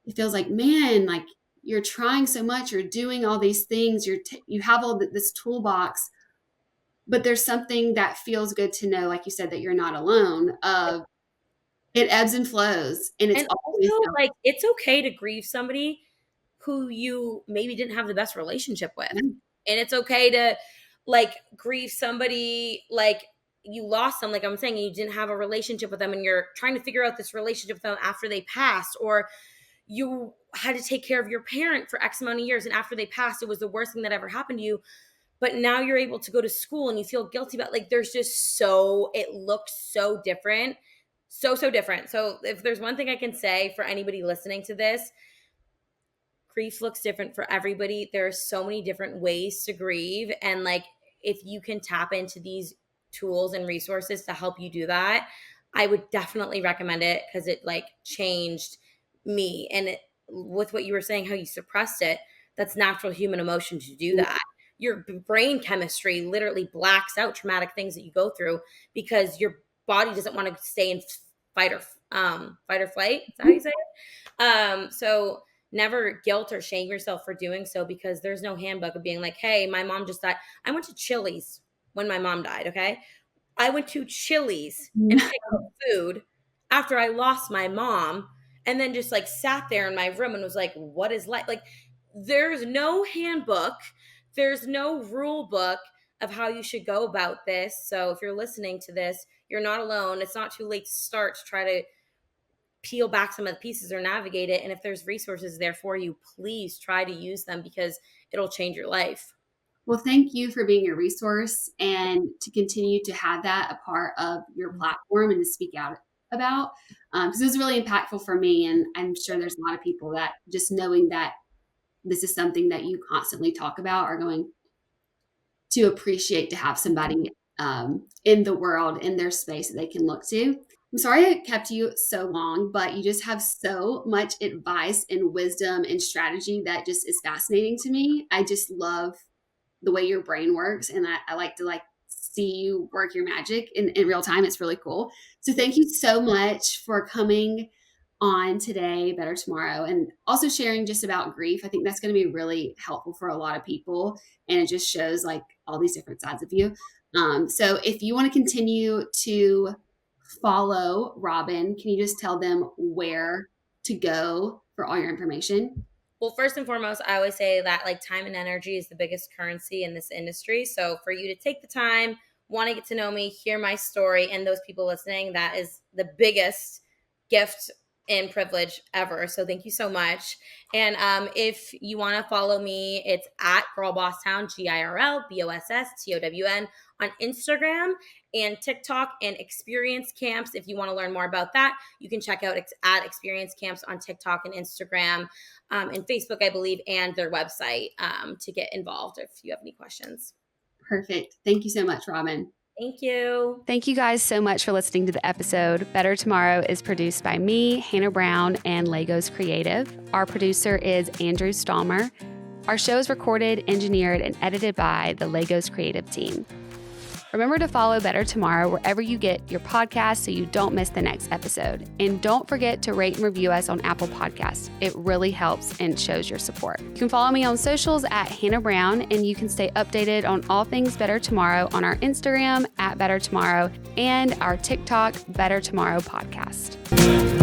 it feels like, man, like you're trying so much, you're doing all these things, you have all this toolbox, but there's something that feels good to know, like you said, that you're not alone. Of it ebbs and flows, and it's And always also, like, it's okay to grieve somebody who you maybe didn't have the best relationship with. And it's okay to like grieve somebody like you lost them, like I'm saying, and you didn't have a relationship with them, and you're trying to figure out this relationship with them after they passed, or you had to take care of your parent for X amount of years, and after they passed, it was the worst thing that ever happened to you. But now you're able to go to school and you feel guilty about, like, there's just it looks so different. So different. So if there's one thing I can say for anybody listening to this, grief looks different for everybody. There are so many different ways to grieve. And like, if you can tap into these tools and resources to help you do that, I would definitely recommend it, because it like changed me. And with what you were saying, how you suppressed it, that's natural human emotion to do that. Your brain chemistry literally blacks out traumatic things that you go through because your body doesn't want to stay in fight or flight. Is that how you say it? So never guilt or shame yourself for doing so, because there's no handbook of being like, hey, my mom just died. I went to Chili's when my mom died, okay? I went to Chili's and picked up food after I lost my mom, and then just like sat there in my room and was like, what is life? Like, there's no handbook, there's no rule book of how you should go about this. So if you're listening to this, you're not alone. It's not too late to start to try to peel back some of the pieces or navigate it. And if there's resources there for you, please try to use them, because it'll change your life. Well, thank you for being a resource, and to continue to have that a part of your platform and to speak out about, because it was really impactful for me. And I'm sure there's a lot of people that just knowing that this is something that you constantly talk about are going to appreciate to have somebody in the world, in their space that they can look to. I'm sorry I kept you so long, but you just have so much advice and wisdom and strategy that just is fascinating to me. I just love the way your brain works, and I like to like see you work your magic in real time. It's really cool. So thank you so much for coming on today, Better Tomorrow, and also sharing just about grief. I think that's going to be really helpful for a lot of people, and it just shows like all these different sides of you. So if you want to continue to follow Robyn, can you just tell them where to go for all your information? Well, first and foremost, I always say that like time and energy is the biggest currency in this industry. So for you to take the time, want to get to know me, hear my story, and those people listening, that is the biggest gift and privilege ever. So thank you so much. And if you want to follow me, it's at Girlboss Town, GIRLBOSSTOWN on Instagram. and TikTok, and experience camps. If you want to learn more about that, you can check out at experience camps on TikTok and Instagram and Facebook, I believe, and their website to get involved if you have any questions. Perfect. Thank you so much, Robyn. Thank you. Thank you guys so much for listening to the episode. Better Tomorrow is produced by me, Hannah Brown, and Legos Creative. Our producer is Andrew Stalmer. Our show is recorded, engineered, and edited by the Legos Creative team. Remember to follow Better Tomorrow wherever you get your podcast so you don't miss the next episode. And don't forget to rate and review us on Apple Podcasts. It really helps and shows your support. You can follow me on socials at Hannah Brown, and you can stay updated on all things Better Tomorrow on our Instagram at Better Tomorrow and our TikTok Better Tomorrow podcast.